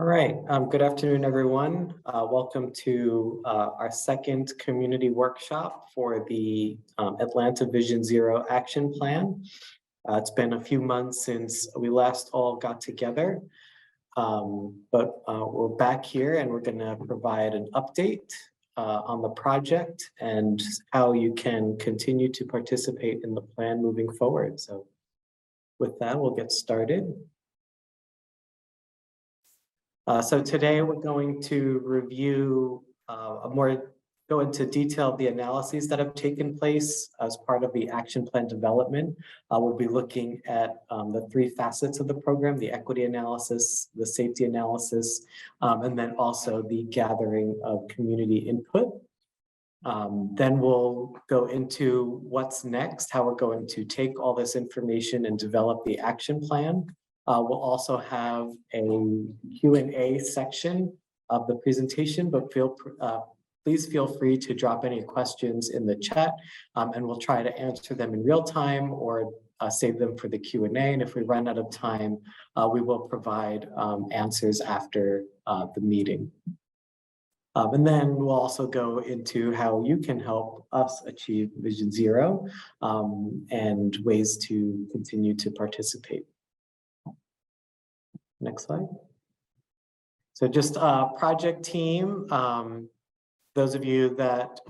All right, good afternoon, everyone. Welcome to our second community workshop for the Atlanta Vision Zero Action Plan. It's been a few months since we last all got together, but we're back here and we're going to provide an update on the project and how you can continue to participate in the plan moving forward. So with that, we'll get started. So today we're going to review go into detail the analyses that have taken place as part of the action plan development. We'll be looking at the three facets of the program: the equity analysis, the safety analysis, and then also the gathering of community input. Then we'll go into what's next, how we're going to take all this information and develop the action plan. We'll also have a Q&A section of the presentation, but please feel free to drop any questions in the chat, and we'll try to answer them in real time or save them for the Q&A. And if we run out of time, we will provide answers after the meeting. And then we'll also go into how you can help us achieve Vision Zero and ways to continue to participate. Next slide. So just project team, those of you that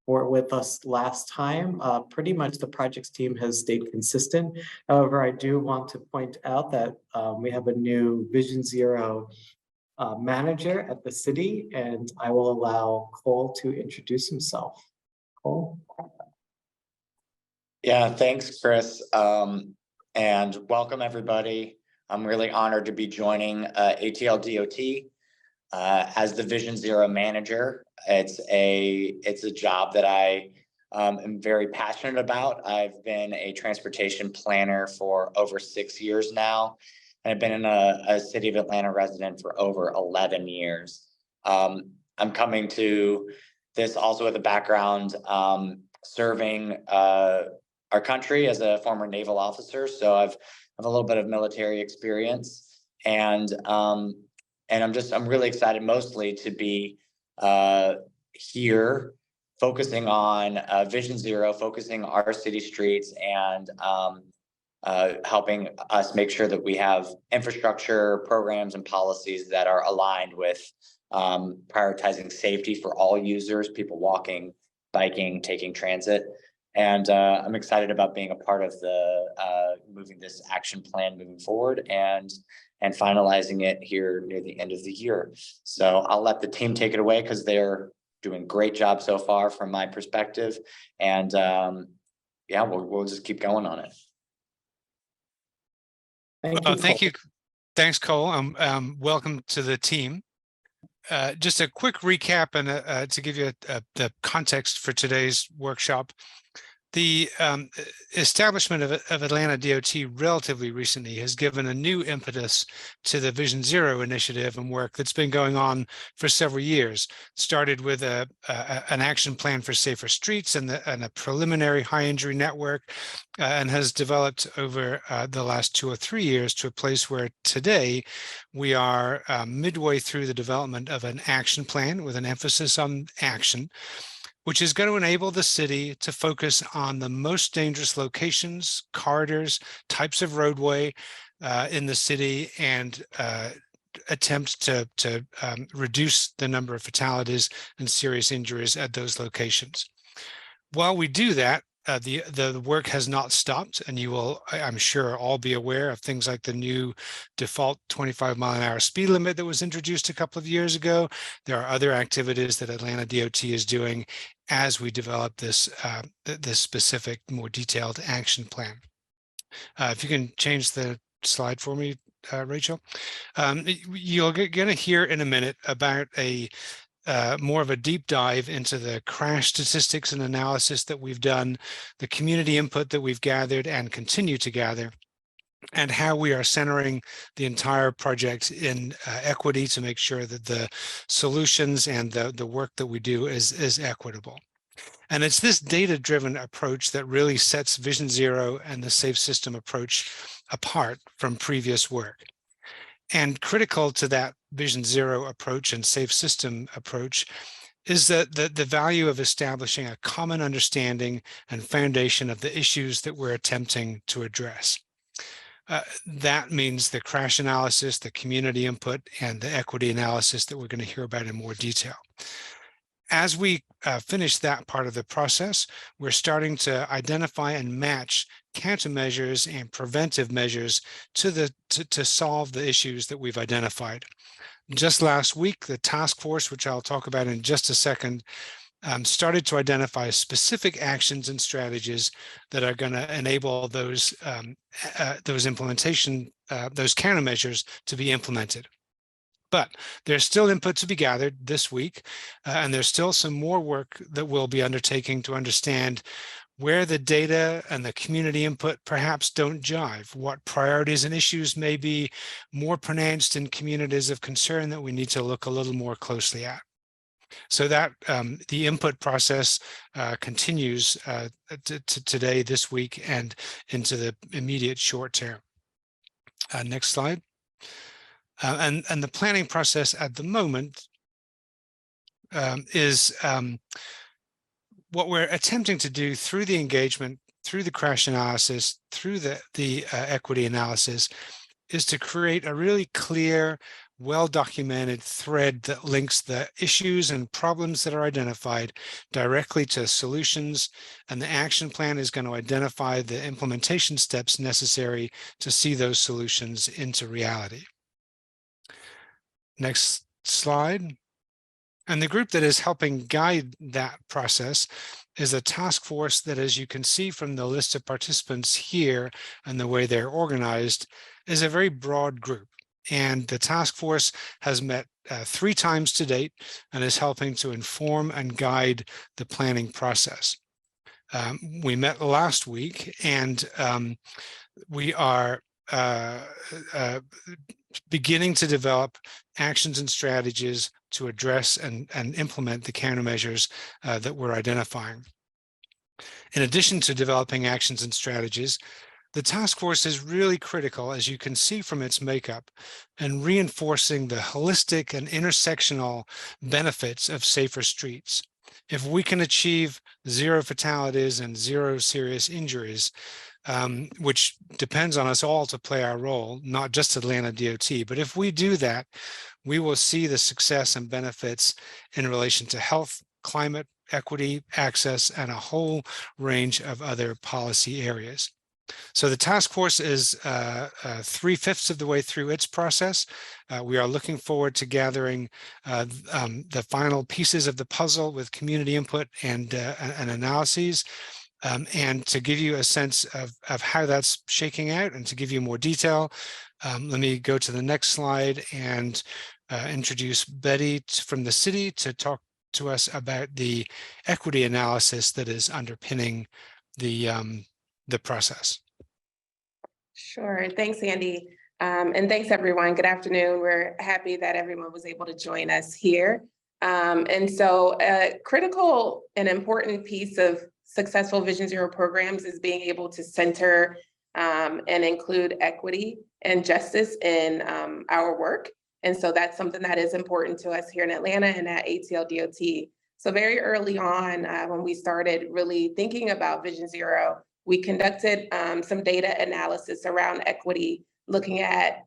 were with us last time, pretty much the projects team has stayed consistent. However, I do want to point out that we have a new Vision Zero manager at the city, and I will allow Cole to introduce himself. Cole? Yeah, thanks, Chris. And welcome, everybody. I'm really honored to be joining ATLDOT as the Vision Zero manager. It's a job that I am very passionate about. I've been a transportation planner for over 6 years now, and I've been a City of Atlanta resident for over 11 years. I'm coming to this also with a background serving our country as a former naval officer, so I've a little bit of military experience, and I'm really excited mostly to be here focusing on Vision Zero, focusing our city streets, and helping us make sure that we have infrastructure, programs, and policies that are aligned with prioritizing safety for all users, people walking, biking, taking transit. And I'm excited about being a part of the moving this action plan moving forward and finalizing it here near the end of the year. So I'll let the team take it away because they're doing a great job so far from my perspective. And yeah, we'll just keep going on it. Thank you. Thanks, Cole. Welcome to the team. Just a quick recap and to give you the context for today's workshop. The establishment of Atlanta DOT relatively recently has given a new impetus to the Vision Zero initiative and work that's been going on for several years. Started with an action plan for safer streets and a preliminary high injury network, and has developed over the last 2 or 3 years to a place where today we are midway through the development of an action plan with an emphasis on action, which is going to enable the city to focus on the most dangerous locations, corridors, types of roadway in the city, and attempt to reduce the number of fatalities and serious injuries at those locations. While we do that, the work has not stopped, and you will, I'm sure, all be aware of things like the new default 25-mile-an-hour speed limit that was introduced a couple of years ago. There are other activities that Atlanta DOT is doing as we develop this specific, more detailed action plan. If you can change the slide for me, Rachel. You're going to hear in a minute about more of a deep dive into the crash statistics and analysis that we've done, the community input that we've gathered and continue to gather, and how we are centering the entire project in equity to make sure that the solutions and the work that we do is equitable. And it's this data-driven approach that really sets Vision Zero and the Safe System approach apart from previous work. And critical to that Vision Zero approach and safe system approach is that the value of establishing a common understanding and foundation of the issues that we're attempting to address. That means the crash analysis, the community input, and the equity analysis that we're going to hear about in more detail. As we finish that part of the process, we're starting to identify and match countermeasures and preventive measures to solve the issues that we've identified. Just last week, the task force, which I'll talk about in just a second, started to identify specific actions and strategies that are going to enable those countermeasures to be implemented. But there's still input to be gathered this week, and there's still some more work that we'll be undertaking to understand where the data and the community input perhaps don't jive, what priorities and issues may be more pronounced in communities of concern that we need to look a little more closely at. So that the input process continues today, this week, and into the immediate short term. Next slide. And the planning process at the moment is what we're attempting to do through the engagement, through the crash analysis, through the equity analysis, is to create a really clear, well-documented thread that links the issues and problems that are identified directly to solutions, and the action plan is going to identify the implementation steps necessary to see those solutions into reality. Next slide. And the group that is helping guide that process is a task force that, as you can see from the list of participants here and the way they're organized, is a very broad group. And the task force has met 3 times to date and is helping to inform and guide the planning process. We met last week, and we are beginning to develop actions and strategies to address and implement the countermeasures that we're identifying. In addition to developing actions and strategies, the task force is really critical, as you can see from its makeup, in reinforcing the holistic and intersectional benefits of safer streets. If we can achieve 0 fatalities and 0 serious injuries, which depends on us all to play our role, not just Atlanta DOT, but if we do that, we will see the success and benefits in relation to health, climate, equity, access, and a whole range of other policy areas. So the task force is 3/5 of the way through its process. We are looking forward to gathering the final pieces of the puzzle with community input and analyses. And to give you a sense of how that's shaking out and to give you more detail, let me go to the next slide and introduce Betty from the city to talk to us about the equity analysis that is underpinning the process. Sure. Thanks, Andy. And thanks, everyone. Good afternoon. We're happy that everyone was able to join us here. And so a critical and important piece of successful Vision Zero programs is being able to center and include equity and justice in our work. And so that's something that is important to us here in Atlanta and at ATLDOT. So very early on, when we started really thinking about Vision Zero, we conducted some data analysis around equity, looking at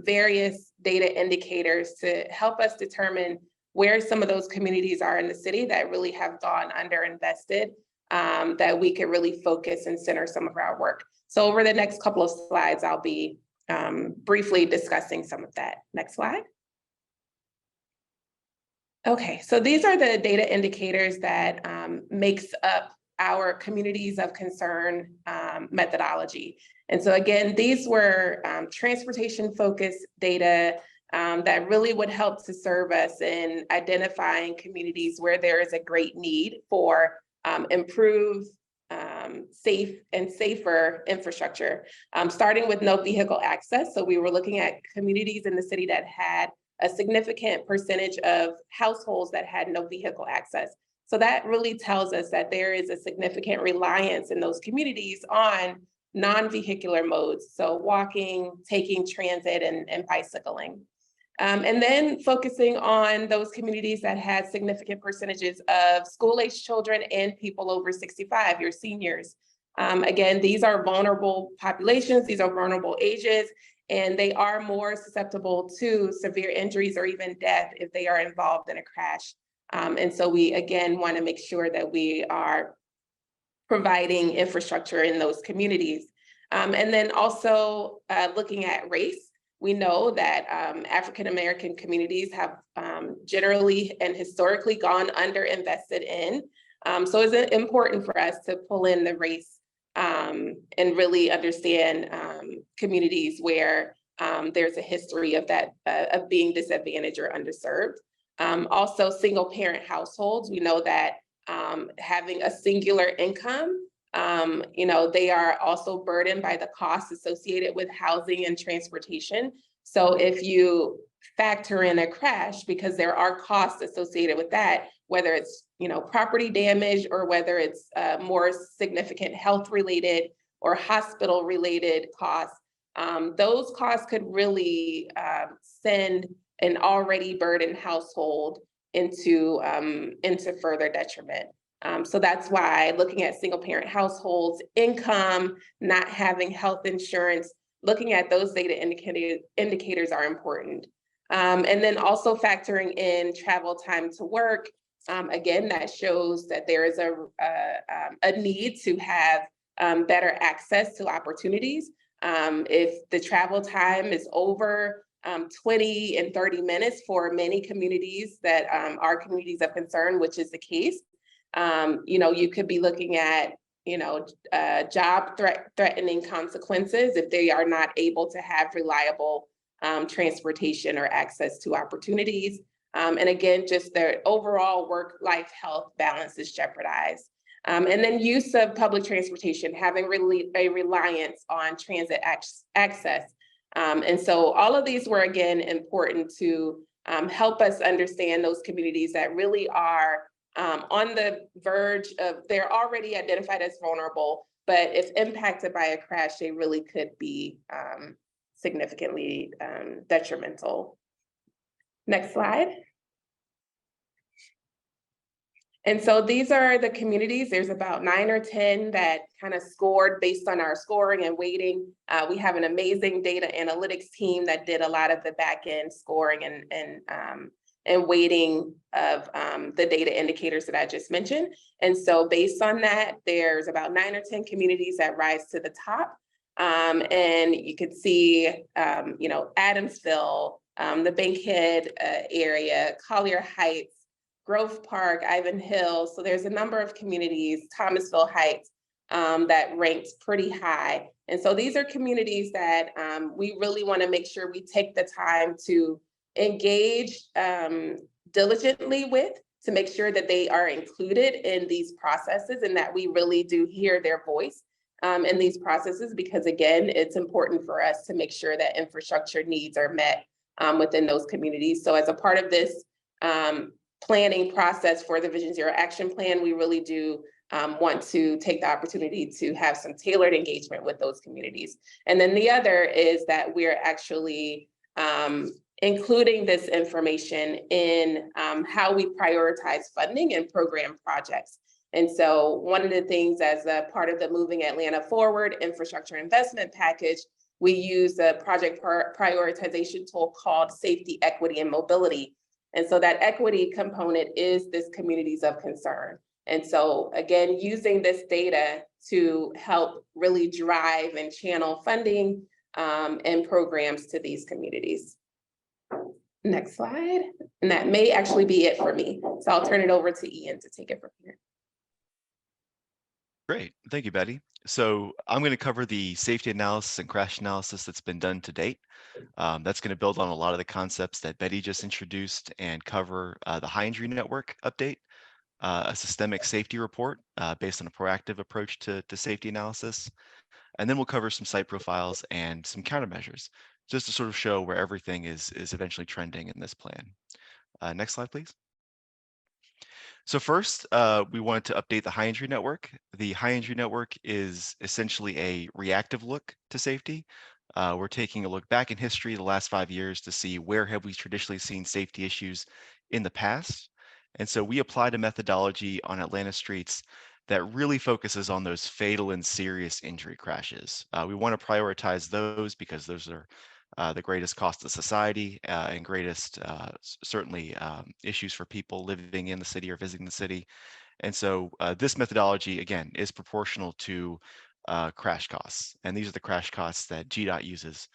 various data indicators to help us determine where some of those communities are in the city that really have gone underinvested, that we could really focus and center some of our work. So over the next couple of slides, I'll be briefly discussing some of that. Next slide. Okay, so these are the data indicators that makes up our communities of concern methodology. And so again, these were transportation-focused data that really would help to serve us in identifying communities where there is a great need for improved, safe and safer infrastructure, starting with no vehicle access. So we were looking at communities in the city that had a significant percentage of households that had no vehicle access. So that really tells us that there is a significant reliance in those communities on non-vehicular modes, so walking, taking transit, and bicycling. And then focusing on those communities that had significant percentages of school-aged children and people over 65, your seniors. Again, these are vulnerable populations, these are vulnerable ages, and they are more susceptible to severe injuries or even death if they are involved in a crash. And so we, again, want to make sure that we are providing infrastructure in those communities. And then also looking at race. We know that African-American communities have generally and historically gone underinvested in. So it's important for us to pull in the race and really understand communities where there's a history of that, of being disadvantaged or underserved. Also, single parent households, we know that having a singular income, they are also burdened by the costs associated with housing and transportation. So if you factor in a crash, because there are costs associated with that, whether it's property damage or whether it's more significant health related or hospital related costs, those costs could really send an already burdened household into further detriment. So that's why looking at single parent households, income, not having health insurance, looking at those data indicators are important. And then also factoring in travel time to work. Again, that shows that there is a need to have better access to opportunities. If the travel time is over 20 and 30 minutes for many communities that are communities of concern, which is the case, you could be looking at, job threatening consequences if they are not able to have reliable transportation or access to opportunities. And again, just their overall work-life health balance is jeopardized. And then use of public transportation, having a reliance on transit access. And so all of these were, again, important to help us understand those communities that really are on the verge of, they're already identified as vulnerable, but if impacted by a crash, they really could be significantly detrimental. Next slide. And so these are the communities. There's about 9 or 10 that kind of scored based on our scoring and weighting. We have an amazing data analytics team that did a lot of the back end scoring and weighting of the data indicators that I just mentioned. And so based on that, there's about 9 or 10 communities that rise to the top. And you could see, Adamsville, the Bankhead area, Collier Heights, Grove Park, Ivanhill. So there's a number of communities, Thomasville Heights, that ranked pretty high. And so these are communities that we really want to make sure we take the time to engage diligently with, to make sure that they are included in these processes and that we really do hear their voice in these processes, because again, it's important for us to make sure that infrastructure needs are met within those communities. So as a part of this planning process for the Vision Zero Action Plan, we really do want to take the opportunity to have some tailored engagement with those communities. And then the other is that we're actually including this information in how we prioritize funding and program projects. And so one of the things as a part of the Moving Atlanta Forward infrastructure investment package, we use a project prioritization tool called Safety, Equity, and Mobility. And so that equity component is this communities of concern. And so again, using this data to help really drive and channel funding and programs to these communities. Next slide. And that may actually be it for me. So I'll turn it over to Ian to take it from here. Great, thank you, Betty. So I'm going to cover the safety analysis and crash analysis that's been done to date. That's going to build on a lot of the concepts that Betty just introduced and cover the high injury network update, a systemic safety report based on a proactive approach to safety analysis. And then we'll cover some site profiles and some countermeasures, just to sort of show where everything is eventually trending in this plan. Next slide, please. So first, we wanted to update the high injury network. The high injury network is essentially a reactive look to safety. We're taking a look back in history, the last 5 years, to see where have we traditionally seen safety issues in the past. And so we applied a methodology on Atlanta streets that really focuses on those fatal and serious injury crashes. We want to prioritize those because those are the greatest cost to society and greatest certainly issues for people living in the city or visiting the city. And so this methodology, again, is proportional to crash costs. And these are the crash costs that GDOT uses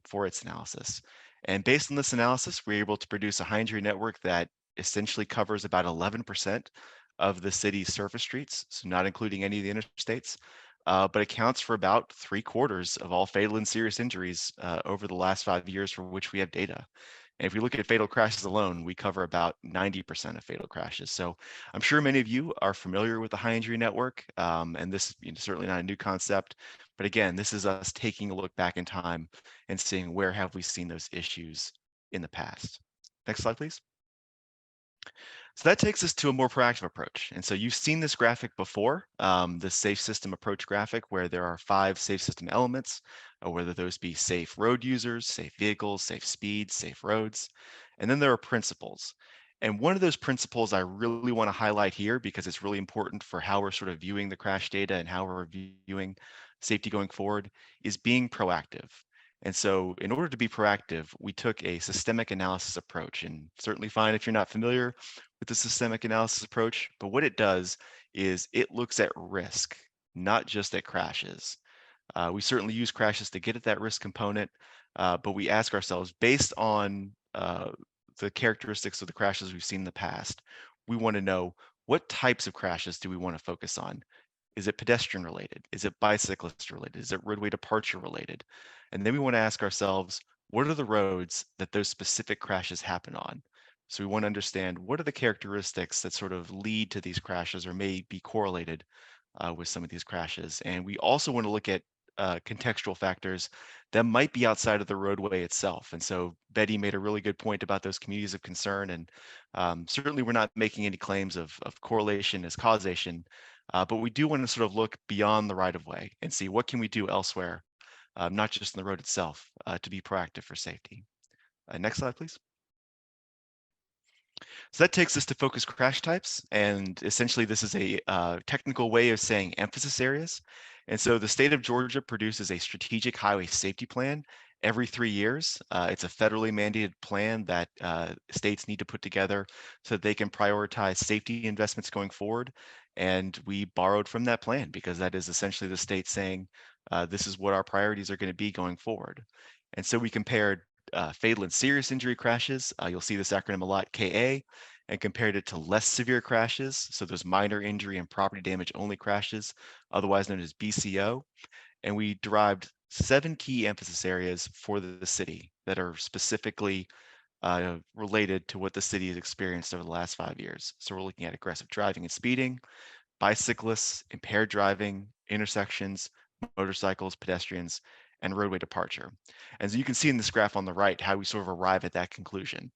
for its analysis. And based on this analysis, we're able to produce a high injury network that essentially covers about 11% of the city's surface streets, so not including any of the interstates, but accounts for about 3/4 of all fatal and serious injuries over the last 5 years for which we have data. And if we look at fatal crashes alone, we cover about 90% of fatal crashes. So I'm sure many of you are familiar with the high injury network, and this is certainly not a new concept. But again, this is us taking a look back in time and seeing where have we seen those issues in the past. Next slide, please. So that takes us to a more proactive approach. And so you've seen this graphic before, the safe system approach graphic, where there are 5 safe system elements, whether those be safe road users, safe vehicles, safe speeds, safe roads. And then there are principles. And one of those principles I really want to highlight here because it's really important for how we're sort of viewing the crash data and how we're viewing safety going forward is being proactive. And so in order to be proactive, we took a systemic analysis approach, and certainly fine if you're not familiar with the systemic analysis approach, but what it does is it looks at risk, not just at crashes. We certainly use crashes to get at that risk component, but we ask ourselves, based on the characteristics of the crashes we've seen in the past, we want to know what types of crashes do we want to focus on? Is it pedestrian related? Is it bicyclist related? Is it roadway departure related? And then we want to ask ourselves, what are the roads that those specific crashes happen on? So we want to understand what are the characteristics that sort of lead to these crashes or may be correlated with some of these crashes. And we also want to look at contextual factors that might be outside of the roadway itself. And so Betty made a really good point about those communities of concern. And certainly we're not making any claims of correlation as causation, but we do want to sort of look beyond the right of way and see what can we do elsewhere, not just in the road itself, to be proactive for safety. Next slide, please. So that takes us to focus crash types. And essentially, this is a technical way of saying emphasis areas. And so the state of Georgia produces a strategic highway safety plan every 3 years. It's a federally mandated plan that states need to put together so that they can prioritize safety investments going forward. And we borrowed from that plan because that is essentially the state saying, this is what our priorities are going to be going forward. And so we compared fatal and serious injury crashes. You'll see this acronym a lot, KA, and compared it to less severe crashes. So those minor injury and property damage only crashes, otherwise known as BCO. And we derived 7 key emphasis areas for the city that are specifically related to what the city has experienced over the last 5 years. So we're looking at aggressive driving and speeding, bicyclists, impaired driving, intersections, motorcycles, pedestrians, and roadway departure. As you can see in this graph on the right, how we sort of arrive at that conclusion.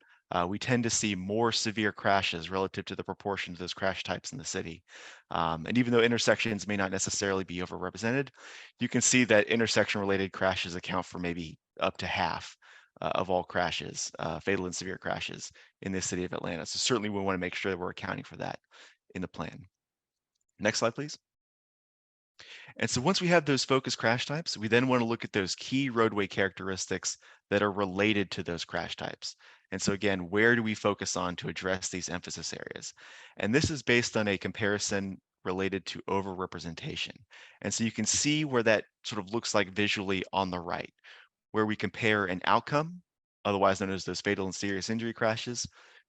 We tend to see more severe crashes relative to the proportion of those crash types in the city. And even though intersections may not necessarily be overrepresented, you can see that intersection-related crashes account for maybe up to half of all crashes, fatal and severe crashes in the city of Atlanta. So certainly we want to make sure that we're accounting for that in the plan. Next slide, please. And so once we have those focus crash types, we then want to look at those key roadway characteristics that are related to those crash types. And so again, where do we focus on to address these emphasis areas? And this is based on a comparison related to overrepresentation. And so you can see where that sort of looks like visually on the right, where we compare an outcome, otherwise known as those fatal and serious injury crashes,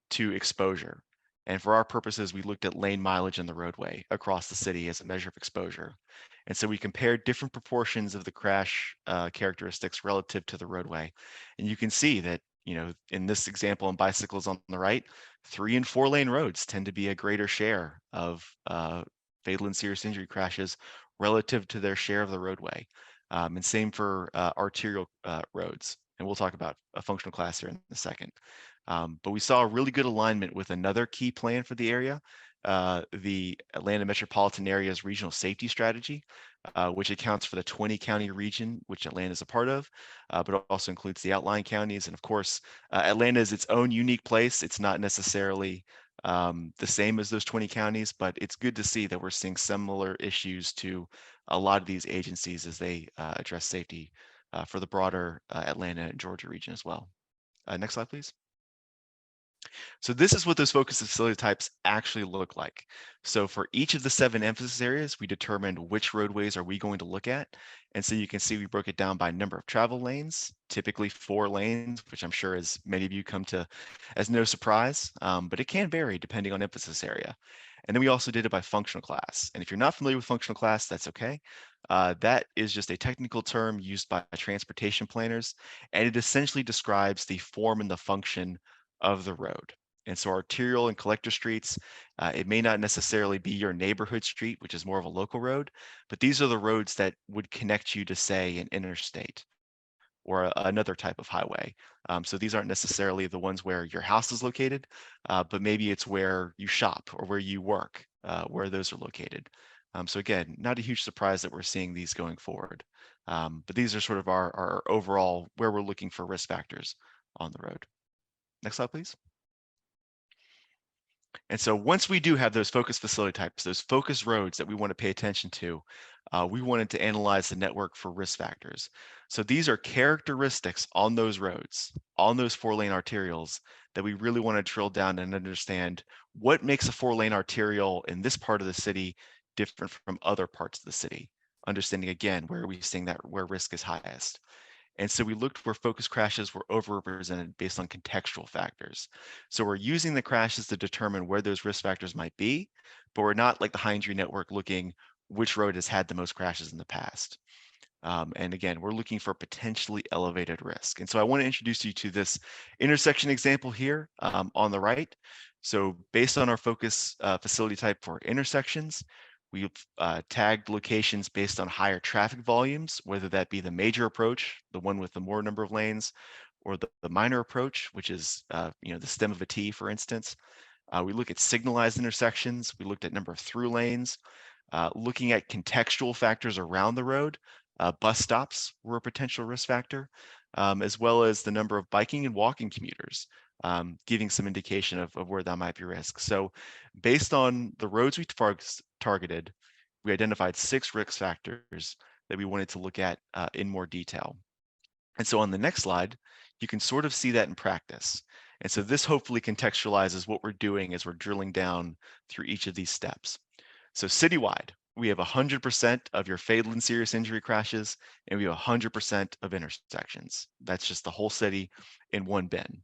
to exposure. And for our purposes, we looked at lane mileage in the roadway across the city as a measure of exposure. And so we compared different proportions of the crash characteristics relative to the roadway. And you can see that, you know, in this example on bicycles on the right, 3 and 4 lane roads tend to be a greater share of fatal and serious injury crashes relative to their share of the roadway. And same for arterial roads. And we'll talk about a functional class here in a second. But we saw a really good alignment with another key plan for the area, the Atlanta Metropolitan Area's Regional Safety Strategy, which accounts for the 20 county region, which Atlanta is a part of, but also includes the outlying counties. And of course, Atlanta is its own unique place. It's not necessarily the same as those 20 counties, but it's good to see that we're seeing similar issues to a lot of these agencies as they address safety for the broader Atlanta and Georgia region as well. Next slide, please. So this is what those focus facility types actually look like. So for each of the 7 emphasis areas, we determined which roadways are we going to look at. And so you can see we broke it down by number of travel lanes, typically 4 lanes, which I'm sure as many of you come to as no surprise, but it can vary depending on emphasis area. And then we also did it by functional class. And if you're not familiar with functional class, that's okay. That is just a technical term used by transportation planners, and it essentially describes the form and the function of the road. And so arterial and collector streets, it may not necessarily be your neighborhood street, which is more of a local road, but these are the roads that would connect you to, say, an interstate or another type of highway. So these aren't necessarily the ones where your house is located, but maybe it's where you shop or where you work, where those are located. So again, not a huge surprise that we're seeing these going forward. But these are sort of our overall where we're looking for risk factors on the road. Next slide, please. And so once we do have those focus facility types, those focus roads that we want to pay attention to, we wanted to analyze the network for risk factors. So these are characteristics on those roads, on those 4-lane arterials that we really want to drill down and understand what makes a 4-lane arterial in this part of the city different from other parts of the city. Understanding again, where are we seeing that where risk is highest. And so we looked where focus crashes were overrepresented based on contextual factors. So we're using the crashes to determine where those risk factors might be, but we're not like the high injury network looking which road has had the most crashes in the past. And again, we're looking for potentially elevated risk. And so I want to introduce you to this intersection example here on the right. So based on our focus facility type for intersections, we've tagged locations based on higher traffic volumes, whether that be the major approach, the one with the more number of lanes, or the minor approach, which is the stem of a T, for instance. We look at signalized intersections. We looked at number of through lanes, looking at contextual factors around the road. Bus stops were a potential risk factor, as well as the number of biking and walking commuters, giving some indication of where that might be risk. So based on the roads we targeted, we identified 6 risk factors that we wanted to look at in more detail. And so on the next slide, you can sort of see that in practice. And so this hopefully contextualizes what we're doing as we're drilling down through each of these steps. So citywide, we have 100% of your fatal and serious injury crashes, and we have 100% of intersections. That's just the whole city in one bin.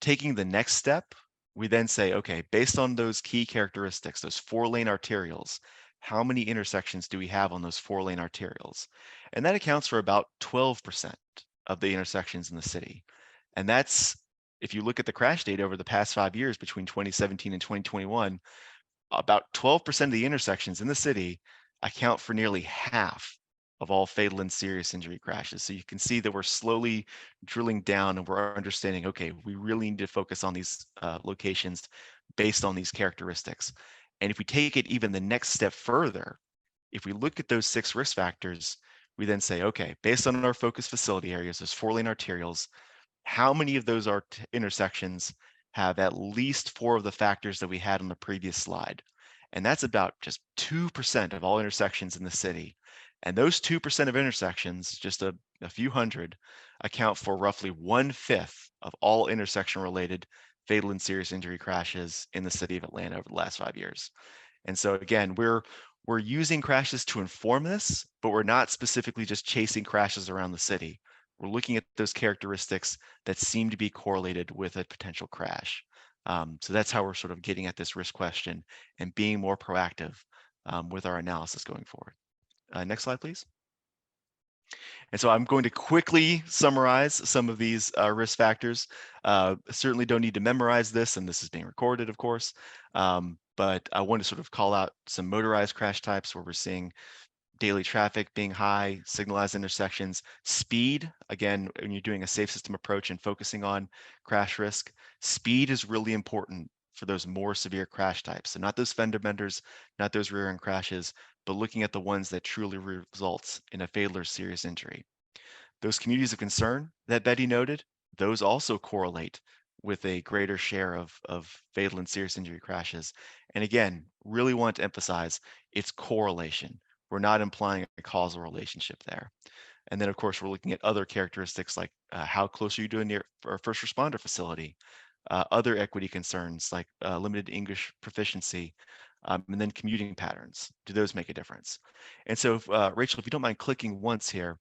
Taking the next step, we then say, okay, based on those key characteristics, those 4-lane arterials, how many intersections do we have on those 4-lane arterials? And that accounts for about 12% of the intersections in the city. And that's, if you look at the crash data over the past 5 years between 2017 and 2021, about 12% of the intersections in the city account for nearly half of all fatal and serious injury crashes. So you can see that we're slowly drilling down and we're understanding, okay, we really need to focus on these locations based on these characteristics. And if we take it even the next step further, if we look at those 6 risk factors, we then say, okay, based on our focus facility areas, those 4-lane arterials, how many of those intersections have at least 4 of the factors that we had on the previous slide? And that's about just 2% of all intersections in the city. And those 2% of intersections, just a few hundred, account for roughly 1/5 of all intersection-related fatal and serious injury crashes in the city of Atlanta over the last 5 years. And so again, we're using crashes to inform this, but we're not specifically just chasing crashes around the city. We're looking at those characteristics that seem to be correlated with a potential crash. So that's how we're sort of getting at this risk question and being more proactive with our analysis going forward. Next slide, please. And so I'm going to quickly summarize some of these risk factors. Certainly don't need to memorize this, and this is being recorded, of course. But I want to sort of call out some motorized crash types where we're seeing daily traffic being high, signalized intersections, speed. Again, when you're doing a safe system approach and focusing on crash risk, speed is really important for those more severe crash types. So not those fender benders, not those rear end crashes, but looking at the ones that truly results in a fatal or serious injury. Those communities of concern that Betty noted, those also correlate with a greater share of fatal and serious injury crashes. And again, really want to emphasize it's correlation. We're not implying a causal relationship there. And then, of course, we're looking at other characteristics like how close are you to a near or first responder facility, other equity concerns like limited English proficiency, and then commuting patterns. Do those make a difference? And so, Rachel, if you don't mind clicking once here,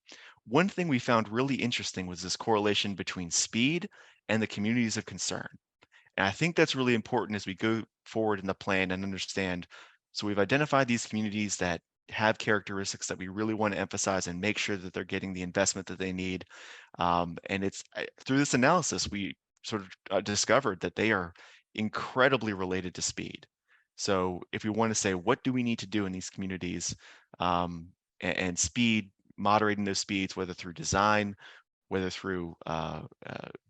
one thing we found really interesting was this correlation between speed and the communities of concern. And I think that's really important as we go forward in the plan and understand. So we've identified these communities that have characteristics that we really want to emphasize and make sure that they're getting the investment that they need. And it's through this analysis, we sort of discovered that they are incredibly related to speed. So if we want to say, what do we need to do in these communities, and speed, moderating those speeds, whether through design, whether through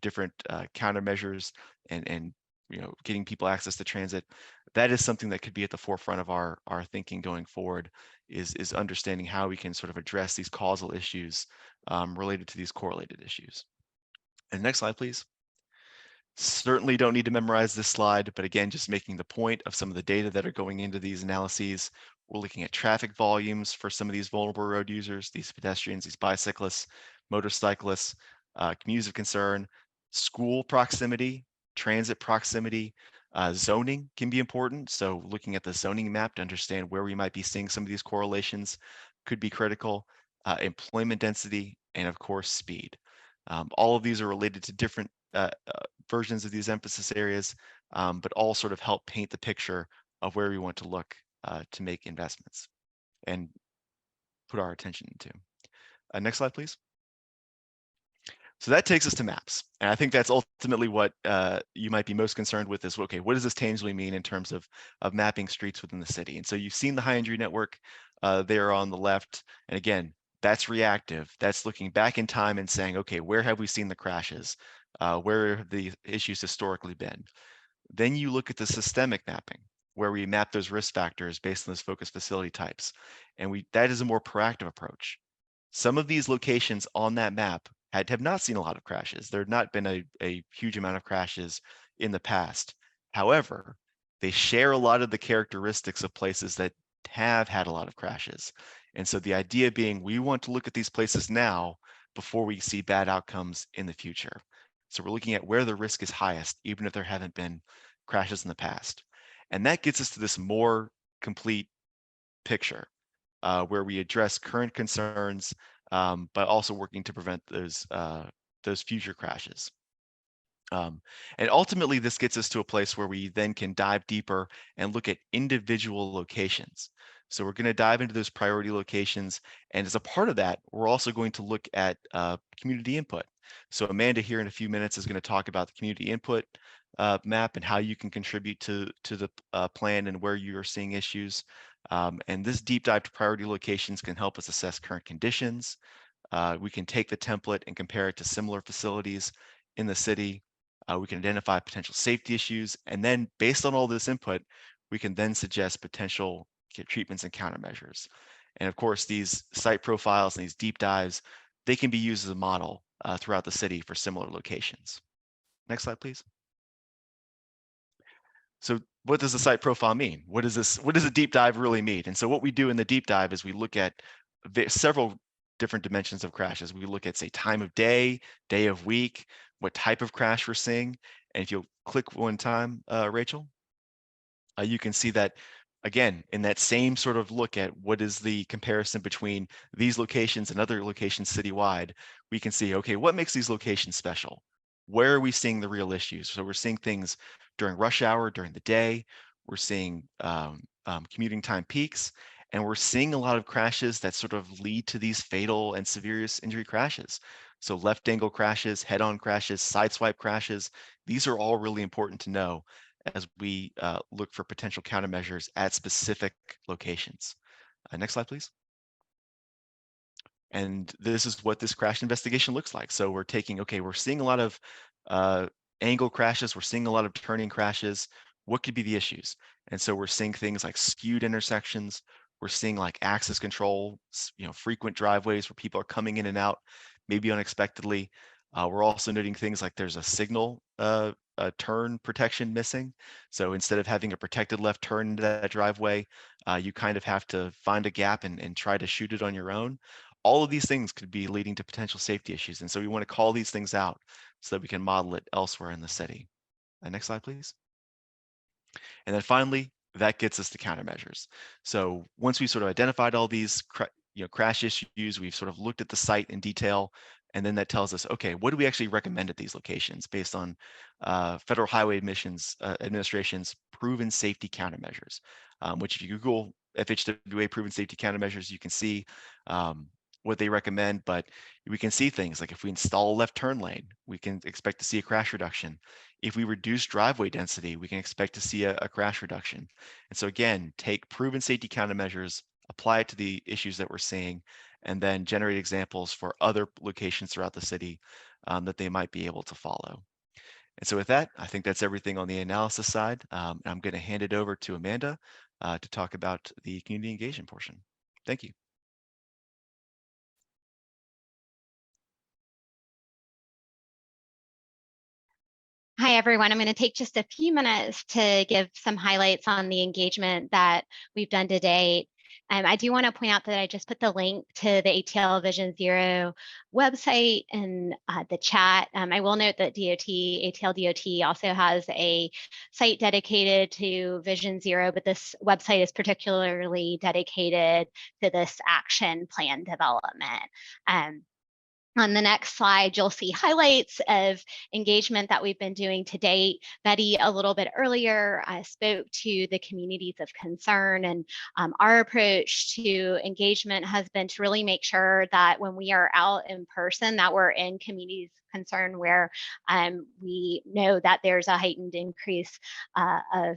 different countermeasures and getting people access to transit, that is something that could be at the forefront of our thinking going forward, is understanding how we can sort of address these causal issues related to these correlated issues. And next slide, please. Certainly don't need to memorize this slide, but again, just making the point of some of the data that are going into these analyses. We're looking at traffic volumes for some of these vulnerable road users, these pedestrians, these bicyclists, motorcyclists, communities of concern, school proximity, transit proximity, zoning can be important. So looking at the zoning map to understand where we might be seeing some of these correlations could be critical, employment density, and of course, speed. All of these are related to different versions of these emphasis areas, but all sort of help paint the picture of where we want to look to make investments and put our attention into. Next slide, please. So that takes us to maps. And I think that's ultimately what you might be most concerned with is, okay, what does this tangibly mean in terms of mapping streets within the city? And so you've seen the high injury network there on the left. And again, that's reactive. That's looking back in time and saying, okay, where have we seen the crashes? Where have the issues historically been? Then you look at the systemic mapping, where we map those risk factors based on those focus facility types. And that is a more proactive approach. Some of these locations on that map have not seen a lot of crashes. There have not been a huge amount of crashes in the past. However, they share a lot of the characteristics of places that have had a lot of crashes. And so the idea being, we want to look at these places now before we see bad outcomes in the future. So we're looking at where the risk is highest, even if there haven't been crashes in the past. And that gets us to this more complete picture where we address current concerns, but also working to prevent those future crashes. And ultimately, this gets us to a place where we then can dive deeper and look at individual locations. So we're going to dive into those priority locations. And as a part of that, we're also going to look at community input. So Amanda here in a few minutes is going to talk about the community input map and how you can contribute to the plan and where you are seeing issues. And this deep dive to priority locations can help us assess current conditions. We can take the template and compare it to similar facilities in the city. We can identify potential safety issues. And then based on all this input, we can then suggest potential treatments and countermeasures. And of course, these site profiles and these deep dives, they can be used as a model throughout the city for similar locations. Next slide, please. So what does the site profile mean? What does a deep dive really mean? And so what we do in the deep dive is we look at several different dimensions of crashes. We look at, say, time of day, day of week, what type of crash we're seeing. And if you'll click one time, Rachel, you can see that, again, in that same sort of look at what is the comparison between these locations and other locations citywide, we can see, okay, what makes these locations special? Where are we seeing the real issues? So we're seeing things during rush hour, during the day. We're seeing commuting time peaks, and we're seeing a lot of crashes that sort of lead to these fatal and severe injury crashes. So left angle crashes, head-on crashes, sideswipe crashes, these are all really important to know as we look for potential countermeasures at specific locations. Next slide, please. And this is what this crash investigation looks like. So we're taking, okay, we're seeing a lot of angle crashes. We're seeing a lot of turning crashes. What could be the issues? And so we're seeing things like skewed intersections. We're seeing like access control, frequent driveways where people are coming in and out, maybe unexpectedly. We're also noting things like there's a signal turn protection missing. So instead of having a protected left turn into that driveway, you kind of have to find a gap and try to shoot it on your own. All of these things could be leading to potential safety issues. And so we want to call these things out so that we can model it elsewhere in the city. Next slide, please. And then finally, that gets us to countermeasures. So once we sort of identified all these crash issues, we've sort of looked at the site in detail, and then that tells us, okay, what do we actually recommend at these locations based on Federal Highway Administration's proven safety countermeasures, which if you Google FHWA proven safety countermeasures, you can see what they recommend, but we can see things like if we install a left turn lane, we can expect to see a crash reduction. If we reduce driveway density, we can expect to see a crash reduction. And so again, take proven safety countermeasures, apply it to the issues that we're seeing, and then generate examples for other locations throughout the city that they might be able to follow. And so with that, I think that's everything on the analysis side. And I'm going to hand it over to Amanda to talk about the community engagement portion. Thank you. Hi, everyone. I'm going to take just a few minutes to give some highlights on the engagement that we've done to date. I do want to point out that I just put the link to the ATL Vision Zero website in the chat. I will note that ATLDOT also has a site dedicated to Vision Zero, but this website is particularly dedicated to this action plan development. On the next slide, you'll see highlights of engagement that we've been doing to date. Betty, a little bit earlier, spoke to the communities of concern, and our approach to engagement has been to really make sure that when we are out in person, that we're in communities of concern where we know that there's a heightened increase of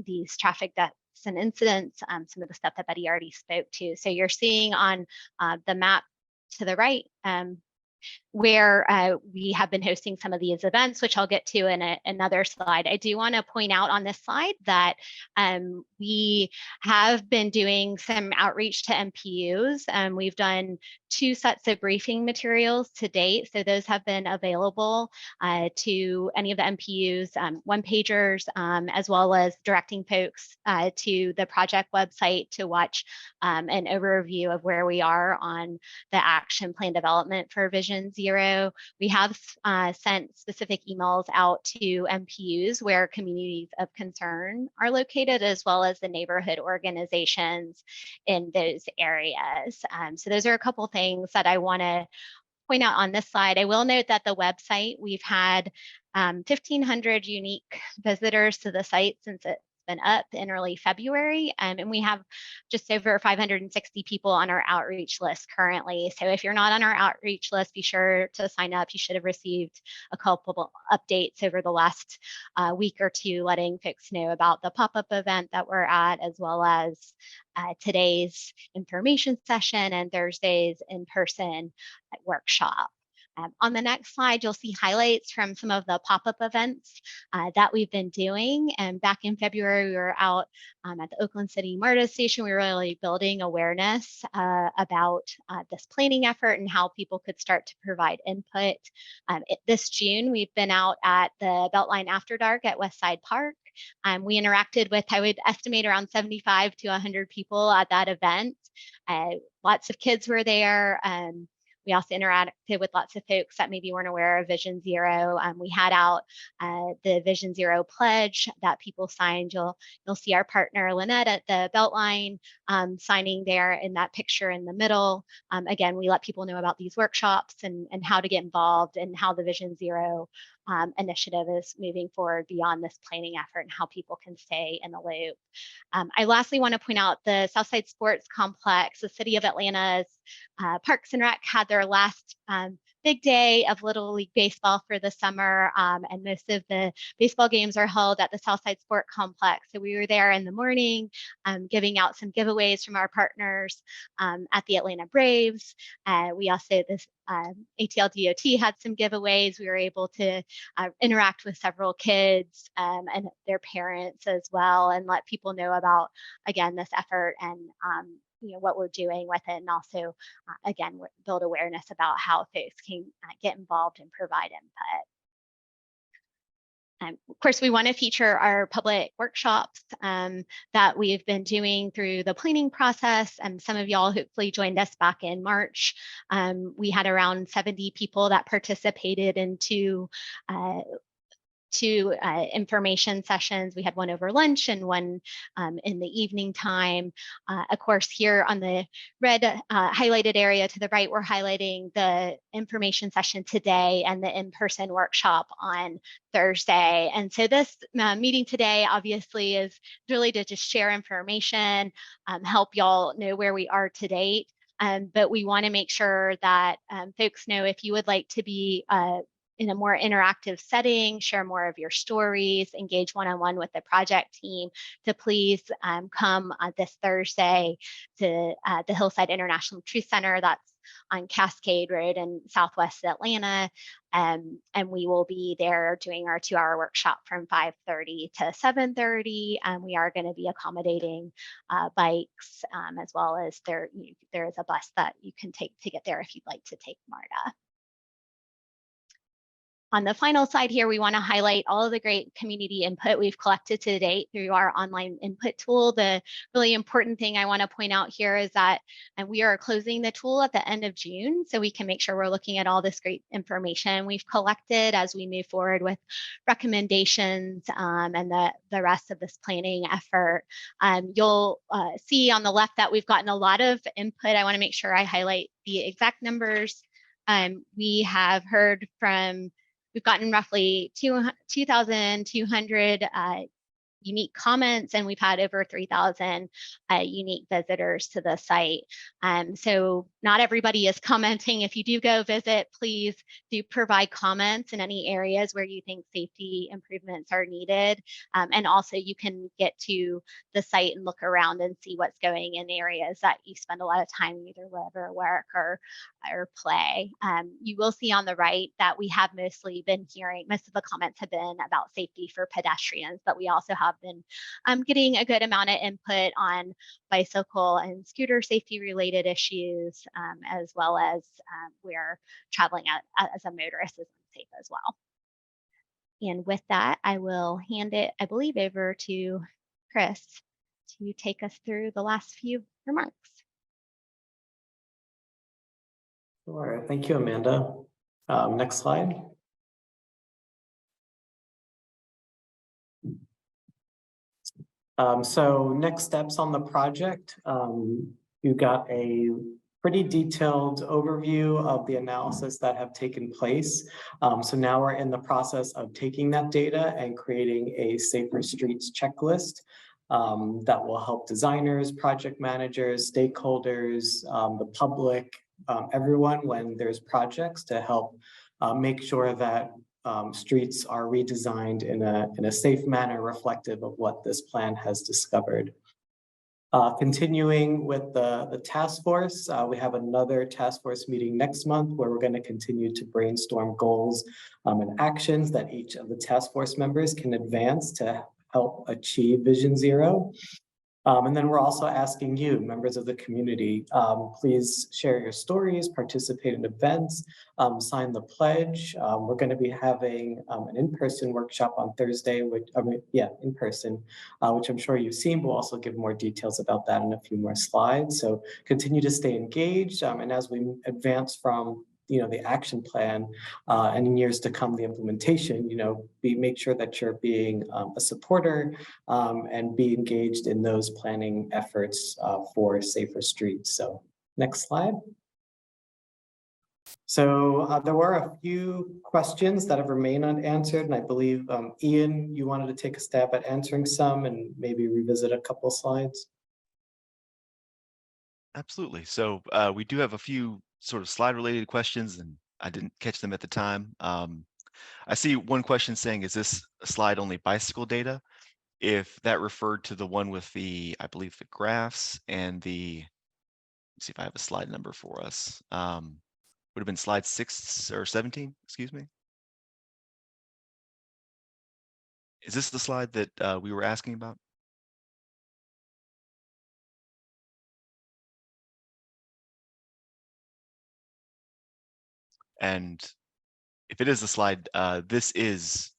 these traffic deaths and incidents, some of the stuff that Betty already spoke to. So you're seeing on the map to the right, where we have been hosting some of these events, which I'll get to in another slide. I do want to point out on this slide that we have been doing some outreach to MPUs. We've done 2 sets of briefing materials to date, so those have been available to any of the MPUs, one-pagers, as well as directing folks to the project website to watch an overview of where we are on the action plan development for Vision Zero. We have sent specific emails out to MPUs where communities of concern are located, as well as the neighborhood organizations in those areas. So those are a couple things that I want to point out on this slide. I will note that the website, we've had 1,500 unique visitors to the site since it's been up in early February, and we have just over 560 people on our outreach list currently. So if you're not on our outreach list, be sure to sign up. You should have received a couple updates over the last week or two, letting folks know about the pop-up event that we're at, as well as today's information session and Thursday's in-person workshop. On the next slide, you'll see highlights from some of the pop-up events that we've been doing. And back in February, we were out at the Oakland City MARTA station. We were really building awareness about this planning effort and how people could start to provide input. This June, we've been out at the Beltline After Dark at Westside Park. We interacted with, I would estimate, around 75 to 100 people at that event. Lots of kids were there. We also interacted with lots of folks that maybe weren't aware of Vision Zero. We had out the Vision Zero pledge that people signed. You'll see our partner Lynette at the Beltline signing there in that picture in the middle. Again, we let people know about these workshops and how to get involved and how the Vision Zero initiative is moving forward beyond this planning effort and how people can stay in the loop. I lastly want to point out the Southside Sports Complex. The City of Atlanta's Parks and Rec had their last big day of Little League Baseball for the summer, and most of the baseball games are held at the Southside Sport Complex. So we were there in the morning, giving out some giveaways from our partners at the Atlanta Braves. We also, this ATLDOT had some giveaways. We were able to interact with several kids and their parents as well, and let people know about, again, this effort and what we're doing with it, and also again build awareness about how folks can get involved and provide input. Of course, we want to feature our public workshops that we've been doing through the planning process. And some of y'all hopefully joined us back in March. We had around 70 people that participated in two information sessions. We had one over lunch and one in the evening time. Of course, here on the red highlighted area to the right, we're highlighting the information session today and the in-person workshop on Thursday. And so this meeting today obviously is really to just share information, help y'all know where we are to date. But we want to make sure that folks know if you would like to be in a more interactive setting, share more of your stories, engage one-on-one with the project team, to please come this Thursday to the Hillside International Truth Center. That's on Cascade Road in Southwest Atlanta. And we will be there doing our 2-hour workshop from 5:30 to 7:30. We are going to be accommodating bikes, as well as there is a bus that you can take to get there if you'd like to take MARTA. On the final slide here, we want to highlight all of the great community input we've collected to date through our online input tool. The really important thing I want to point out here is that we are closing the tool at the end of June, so we can make sure we're looking at all this great information we've collected as we move forward with recommendations and the rest of this planning effort. You'll see on the left that we've gotten a lot of input. I want to make sure I highlight the exact numbers. We have heard from We've gotten roughly 2,200 unique comments, and we've had over 3,000 unique visitors to the site. So not everybody is commenting. If you do go visit, please do provide comments in any areas where you think safety improvements are needed. And also you can get to the site and look around and see what's going in areas that you spend a lot of time either live or work or play. You will see on the right that we have mostly been hearing, most of the comments have been about safety for pedestrians, but we also have been getting a good amount of input on bicycle and scooter safety related issues, as well as where traveling as a motorist is unsafe as well. And with that, I will hand it, I believe, over to Chris to take us through the last few remarks. Sure. Thank you, Amanda. Next slide. So next steps on the project, you got a pretty detailed overview of the analysis that have taken place. So now we're in the process of taking that data and creating a safer streets checklist that will help designers, project managers, stakeholders, the public, everyone when there's projects to help make sure that streets are redesigned in a safe manner reflective of what this plan has discovered. Continuing with the task force, we have another task force meeting next month where we're going to continue to brainstorm goals and actions that each of the task force members can advance to help achieve Vision Zero. And then we're also asking you, members of the community, please share your stories, participate in events, sign the pledge. We're going to be having an in-person workshop on Thursday, which in person, which I'm sure you've seen. We'll also give more details about that in a few more slides. So continue to stay engaged, and as we advance from the action plan and in years to come, the implementation, make sure that you're being a supporter and be engaged in those planning efforts for safer streets. So next slide. So there were a few questions that have remained unanswered, and I believe, Ian, you wanted to take a stab at answering some and maybe revisit a couple of slides. Absolutely. So we do have a few sort of slide related questions, and I didn't catch them at the time. I see one question saying, is this slide only bicycle data? If that referred to the one with the, I believe the graphs and the, let's see if I have a slide number for us. Would have been slide 6 or 17, excuse me. Is this the slide that we were asking about? And if it is the slide, this is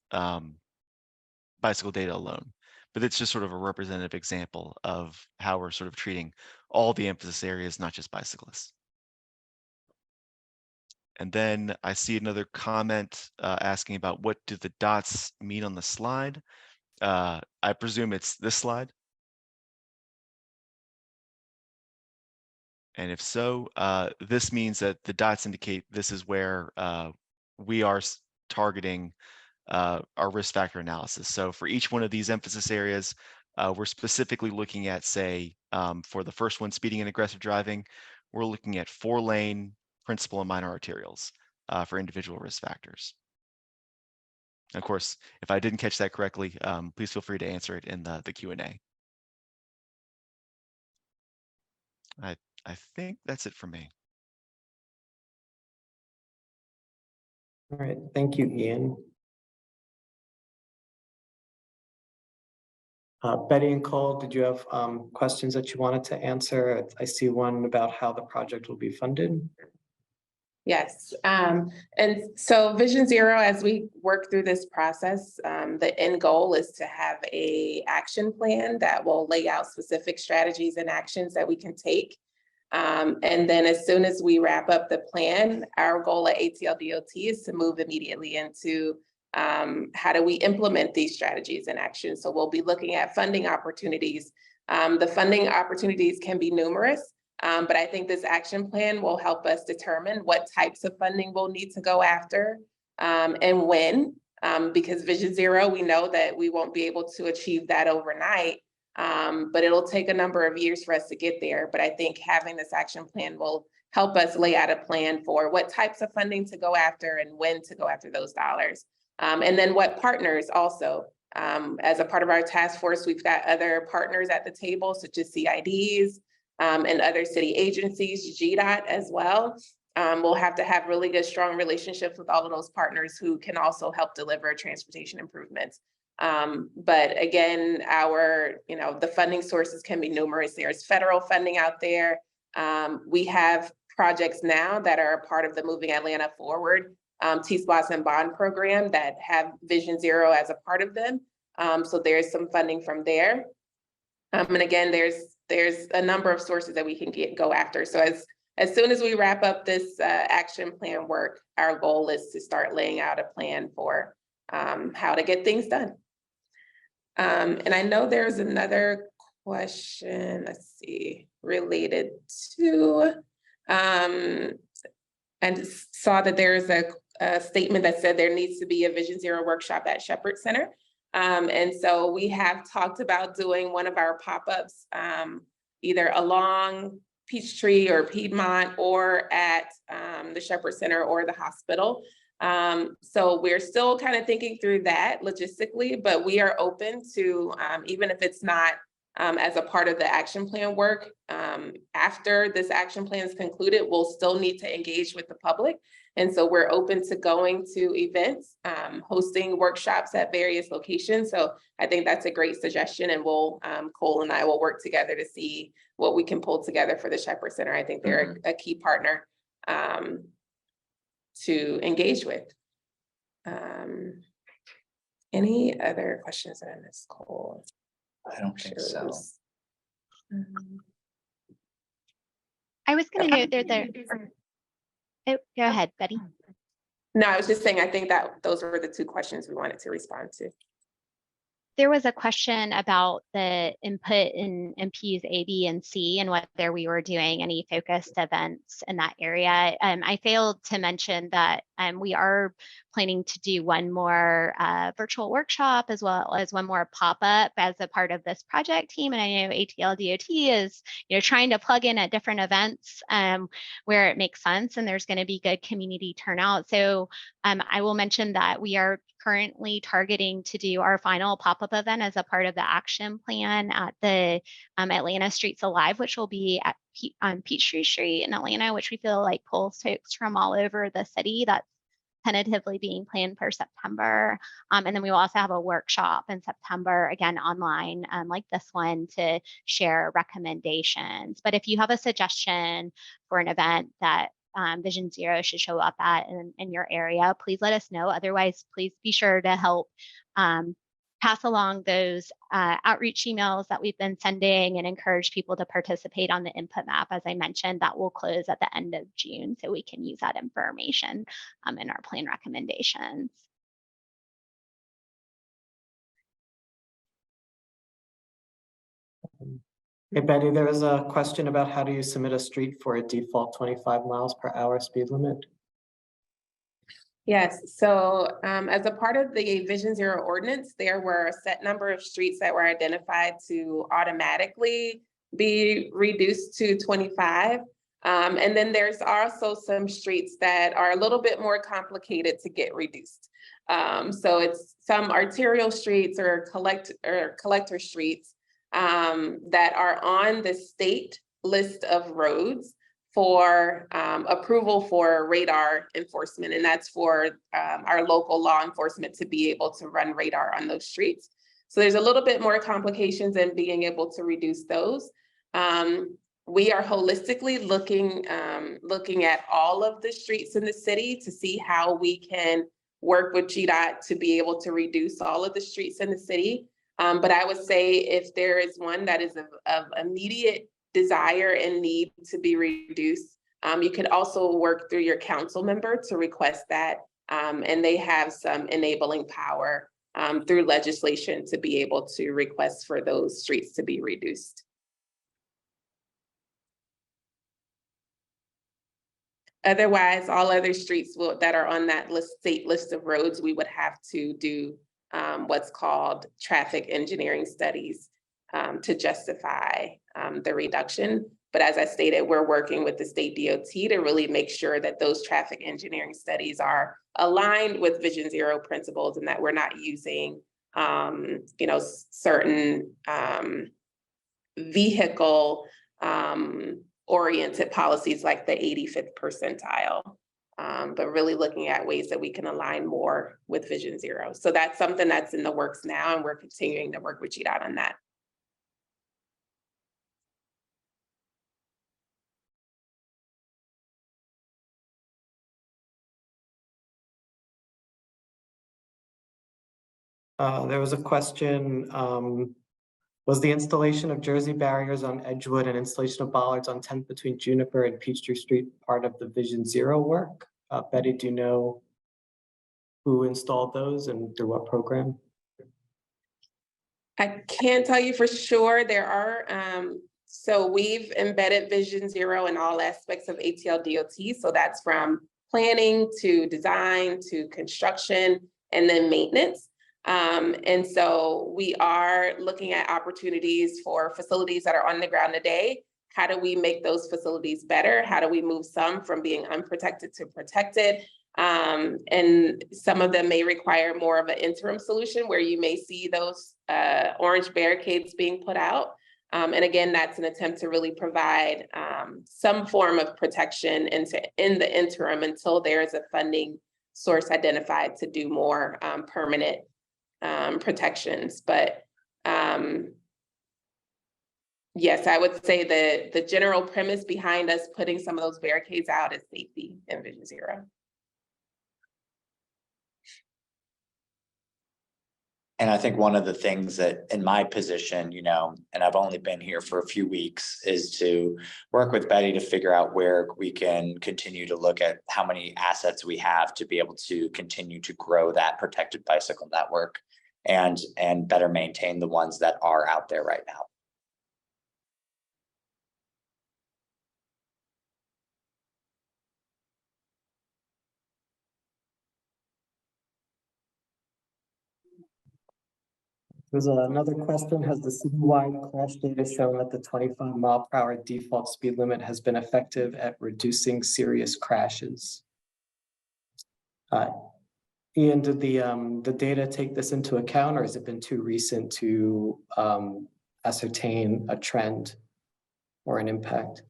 bicycle data alone, but it's just sort of a representative example of how we're sort of treating all the emphasis areas, not just bicyclists. And then I see another comment asking about what do the dots mean on the slide? I presume it's this slide. And if so, this means that the dots indicate this is where we are targeting our risk factor analysis. So for each one of these emphasis areas, we're specifically looking at, say, for the first one, speeding and aggressive driving, we're looking at 4-lane principal and minor arterials for individual risk factors. And of course, if I didn't catch that correctly, please feel free to answer it in the Q&A. I think that's it for me. All right, thank you, Ian. Betty and Cole, did you have questions that you wanted to answer? I see one about how the project will be funded. Yes, and so Vision Zero, as we work through this process, the end goal is to have a action plan that will lay out specific strategies and actions that we can take. And then as soon as we wrap up the plan, our goal at ATLDOT is to move immediately into how do we implement these strategies and actions. So we'll be looking at funding opportunities. The funding opportunities can be numerous. But I think this action plan will help us determine what types of funding we'll need to go after and when, because Vision Zero, we know that we won't be able to achieve that overnight, but it'll take a number of years for us to get there. But I think having this action plan will help us lay out a plan for what types of funding to go after and when to go after those dollars. And then what partners also. As a part of our task force, we've got other partners at the table, such as CIDs, and other city agencies, GDOT as well. We'll have to have really good, strong relationships with all of those partners who can also help deliver transportation improvements. But again, the funding sources can be numerous. There's federal funding out there. We have projects now that are a part of the Moving Atlanta Forward T-SPLOST and bond program that have Vision Zero as a part of them. So there's some funding from there. And again, there's a number of sources that we can go after. So as soon as we wrap up this action plan work, our goal is to start laying out a plan for how to get things done. And I know there's another question, let's see, related to, and saw that there's a statement that said there needs to be a Vision Zero workshop at Shepherd Center. And so we have talked about doing one of our pop-ups either along Peachtree or Piedmont or at the Shepherd Center or the hospital. So we're still kind of thinking through that logistically, but we are open to, even if it's not as a part of the action plan work, after this action plan is concluded, we'll still need to engage with the public. And so we're open to going to events, hosting workshops at various locations. So I think that's a great suggestion, and we'll, Cole and I will work together to see what we can pull together for the Shepherd Center. I think they're a key partner to engage with. Any other questions on this, Cole? I don't think so. I was going to note there. Oh, go ahead, Betty. No, I was just saying, I think that those were the two questions we wanted to respond to. there was a question about the input in MPUs A, B, and C and whether we were doing any focused events in that area. I failed to mention that we are planning to do one more virtual workshop as well as one more pop-up as a part of this project team. And I know ATLDOT is trying to plug in at different events where it makes sense and there's going to be good community turnout. So I will mention that we are currently targeting to do our final pop-up event as a part of the action plan at the Atlanta Streets Alive, which will be at on Peachtree Street in Atlanta, which we feel like pulls folks from all over the city. That's tentatively being planned for September. And then we will also have a workshop in September, again, online, like this one, to share recommendations. But if you have a suggestion for an event that Vision Zero should show up at in your area, please let us know. Otherwise, please be sure to help pass along those outreach emails that we've been sending and encourage people to participate on the input map. As I mentioned, that will close at the end of June, so we can use that information in our plan recommendations. Hey, Betty, there was a question about how do you submit a street for a default 25 miles per hour speed limit? Yes, so as a part of the Vision Zero ordinance, there were a set number of streets that were identified to automatically be reduced to 25. And then there's also some streets that are a little bit more complicated to get reduced. So it's some arterial streets or collector streets that are on the state list of roads for approval for radar enforcement. And that's for our local law enforcement to be able to run radar on those streets. So there's a little bit more complications in being able to reduce those. We are holistically looking at all of the streets in the city to see how we can work with GDOT to be able to reduce all of the streets in the city. But I would say if there is one that is of immediate desire and need to be reduced, you could also work through your council member to request that. And they have some enabling power through legislation to be able to request for those streets to be reduced. Otherwise, all other streets that are on that state list of roads, we would have to do what's called traffic engineering studies to justify the reduction. But as I stated, we're working with the state DOT to really make sure that those traffic engineering studies are aligned with Vision Zero principles and that we're not using, certain vehicle oriented policies like the 85th percentile. But really looking at ways that we can align more with Vision Zero. So that's something that's in the works now, and we're continuing to work with GDOT on that. There was a question, was the installation of Jersey barriers on Edgewood and installation of bollards on 10th between Juniper and Peachtree Street part of the Vision Zero work? Betty, do you know who installed those and through what program? I can't tell you for sure. There are, so we've embedded Vision Zero in all aspects of ATLDOT. So that's from planning to design to construction and then maintenance. And so we are looking at opportunities for facilities that are on the ground today. How do we make those facilities better? How do we move some from being unprotected to protected? And some of them may require more of an interim solution where you may see those orange barricades being put out. And again, that's an attempt to really provide some form of protection in the interim until there is a funding source identified to do more permanent protections. But yes, I would say the general premise behind us putting some of those barricades out is safety in Vision Zero. And I think one of the things that in my position, and I've only been here for a few weeks, is to work with Betty to figure out where we can continue to look at how many assets we have to be able to continue to grow that protected bicycle network. and better maintain the ones that are out there right now. There's another question. Has the citywide crash data shown that the 25-mile-per-hour default speed limit has been effective at reducing serious crashes? Ian, did the data take this into account, or has it been too recent to ascertain a trend or an impact?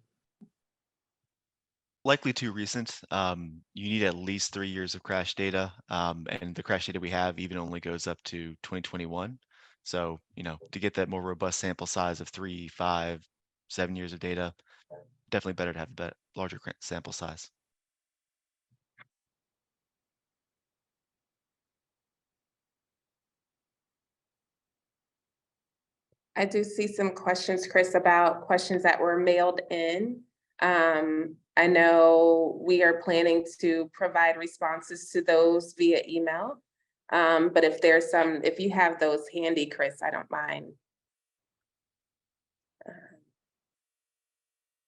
Likely too recent. You need at least 3 years of crash data, and the crash data we have even only goes up to 2021. So, to get that more robust sample size of 3, 5, 7 years of data, definitely better to have a larger sample size. I do see some questions, Chris, about questions that were mailed in. I know we are planning to provide responses to those via email. But if you have those handy, Chris, I don't mind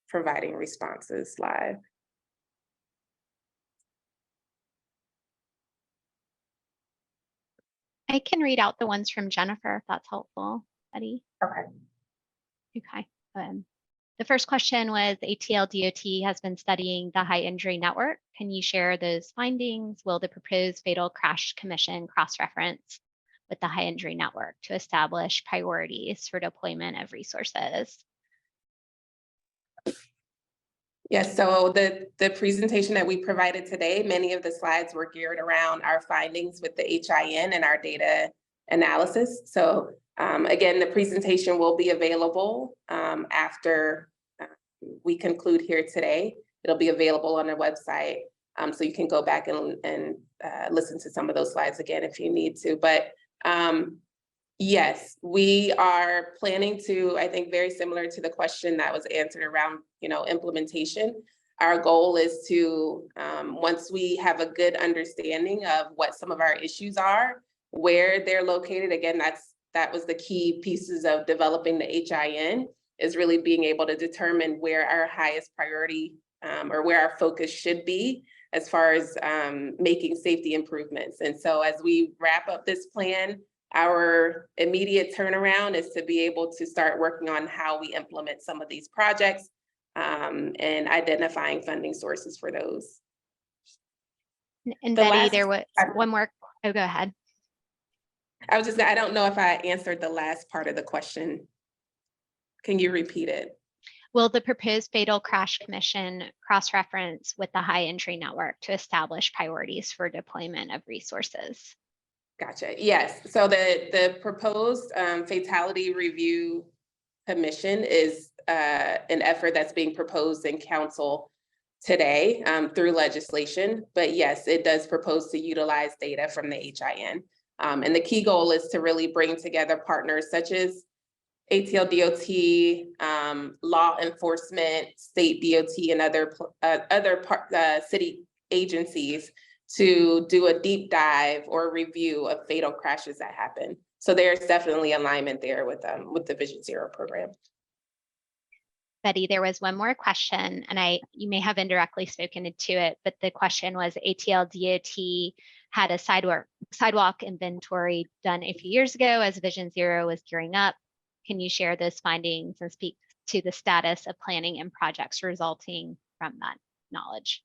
providing responses live. I can read out the ones from Jennifer if that's helpful, Betty. Okay. Okay. The first question was ATLDOT has been studying the high injury network. Can you share those findings? Will the proposed fatal crash commission cross-reference with the high injury network to establish priorities for deployment of resources? Yes, so the presentation that we provided today, many of the slides were geared around our findings with the HIN and our data analysis. So again, the presentation will be available after we conclude here today. It'll be available on the website. So you can go back and listen to some of those slides again if you need to. But yes, we are planning to, I think very similar to the question that was answered around, implementation. Our goal is to, once we have a good understanding of what some of our issues are, where they're located, again, that was the key pieces of developing the HIN, is really being able to determine where our highest priority or where our focus should be as far as making safety improvements. And so as we wrap up this plan, our immediate turnaround is to be able to start working on how we implement some of these projects and identifying funding sources for those. And Betty, there was one more. Oh, go ahead. I don't know if I answered the last part of the question. Can you repeat it? Will the proposed fatal crash commission cross-reference with the high injury network to establish priorities for deployment of resources? Gotcha. Yes. So the proposed fatality review commission is an effort that's being proposed in council today through legislation. But yes, it does propose to utilize data from the HIN. And the key goal is to really bring together partners such as ATLDOT, law enforcement, state DOT, and other city agencies to do a deep dive or review of fatal crashes that happen. So there's definitely alignment there with the Vision Zero program. Betty, there was one more question, and you may have indirectly spoken to it, but the question was ATLDOT had a sidewalk inventory done a few years ago as Vision Zero was gearing up. Can you share those findings and speak to the status of planning and projects resulting from that knowledge?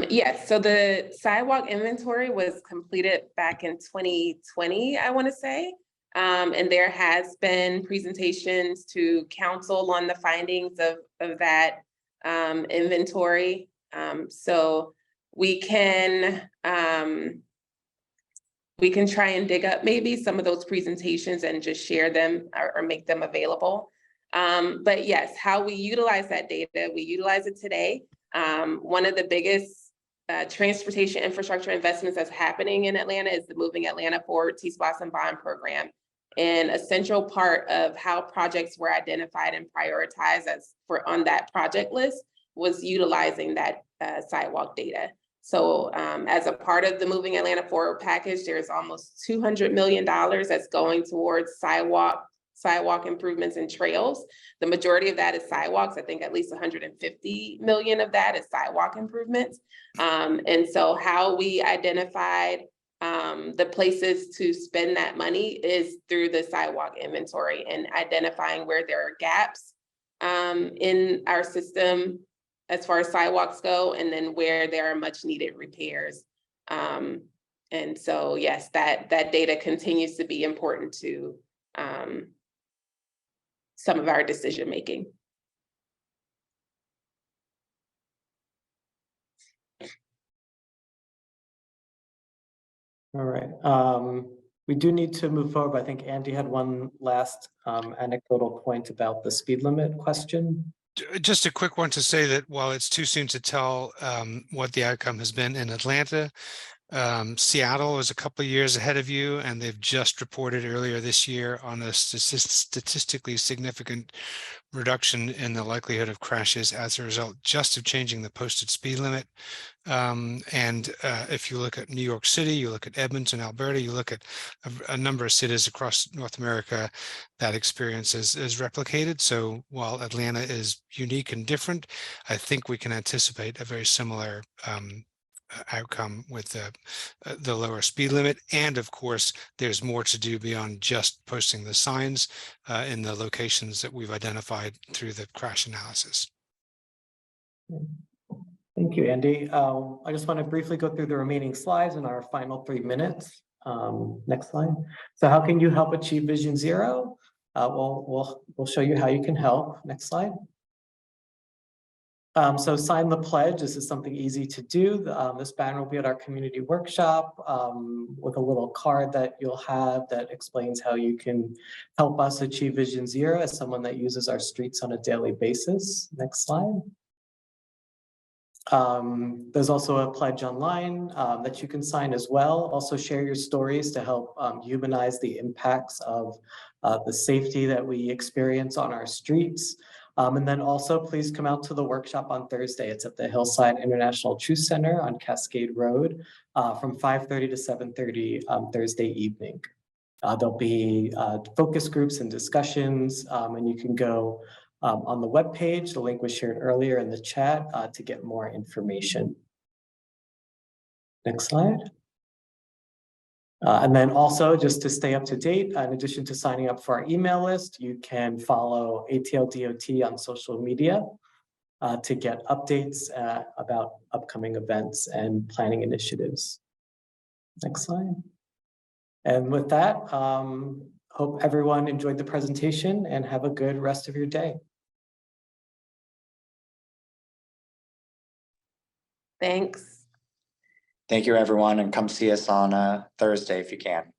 Yes, so the sidewalk inventory was completed back in 2020, I want to say. And there has been presentations to council on the findings of that inventory. So we can try and dig up maybe some of those presentations and just share them or make them available. But yes, how we utilize that data, we utilize it today. One of the biggest transportation infrastructure investments that's happening in Atlanta is the Moving Atlanta Forward T-SPLOST and Bond program. And a central part of how projects were identified and prioritized on that project list was utilizing that sidewalk data. So as a part of the Moving Atlanta Forward package, there's almost $200 million that's going towards sidewalk improvements and trails. The majority of that is sidewalks. I think at least 150 million of that is sidewalk improvements. And so how we identified the places to spend that money is through the sidewalk inventory and identifying where there are gaps in our system as far as sidewalks go, and then where there are much needed repairs. And so, yes, that data continues to be important to some of our decision making. All right. We do need to move forward, but I think Andy had one last anecdotal point about the speed limit question. Just a quick one to say that while it's too soon to tell what the outcome has been in Atlanta, Seattle is a couple of years ahead of you, and they've just reported earlier this year on a statistically significant reduction in the likelihood of crashes as a result just of changing the posted speed limit. If you look at New York City, you look at Edmonton, Alberta, you look at a number of cities across North America, that experience is replicated. So while Atlanta is unique and different, I think we can anticipate a very similar outcome with the lower speed limit. And of course, there's more to do beyond just posting the signs in the locations that we've identified through the crash analysis. Thank you, Andy. I just want to briefly go through the remaining slides in our final 3 minutes. Next slide. So how can you help achieve Vision Zero? We'll show you how you can help. Next slide. So sign the pledge. This is something easy to do. This banner will be at our community workshop with a little card that you'll have that explains how you can help us achieve Vision Zero as someone that uses our streets on a daily basis. Next slide. There's also a pledge online that you can sign as well. Also share your stories to help humanize the impacts of the safety that we experience on our streets. And then also please come out to the workshop on Thursday. It's at the Hillside International Truth Center on Cascade Road from 5:30 to 7:30 Thursday evening. There'll be focus groups and discussions, and you can go on the webpage. The link was shared earlier in the chat to get more information. Next slide. And then also just to stay up to date, in addition to signing up for our email list, you can follow ATLDOT on social media to get updates about upcoming events and planning initiatives. Next slide. And with that, hope everyone enjoyed the presentation and have a good rest of your day. Thanks. Thank you, everyone, and come see us on Thursday if you can.